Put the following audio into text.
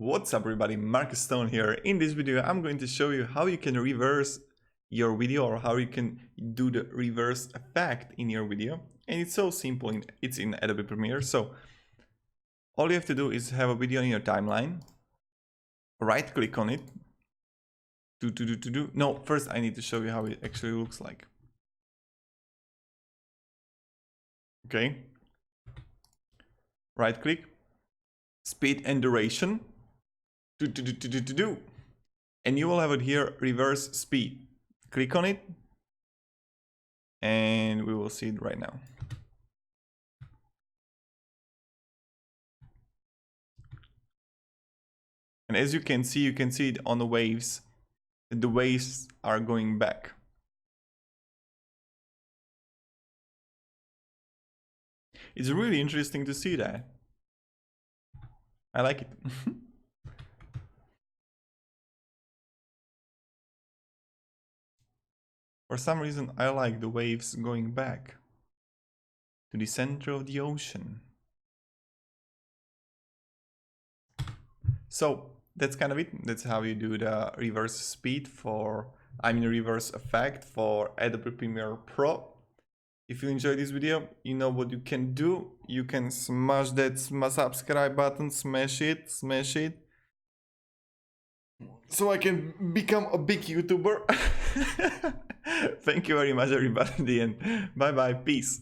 What's up everybody, Marcus Stone here. In this video I'm going to show you how you can reverse your video or how you can do the reverse effect in your video. And it's so simple, it's in Adobe Premiere. So all you have to do is have a video in your timeline, right click on it, no, first I need to show you how it actually looks like. Okay, right click, speed and duration, and you will have it here, reverse speed. Click on it and we will see it right now. And as you can see it on the waves. The waves are going back. It's really interesting to see that. I like it. For some reason, I like the waves going back to the center of the ocean. So that's kind of it. That's how you do the reverse speed reverse effect for Adobe Premiere Pro. If you enjoyed this video, you know what you can do. You can smash that subscribe button, smash it, so I can become a big YouTuber. Thank you very much everybody, and bye bye, peace.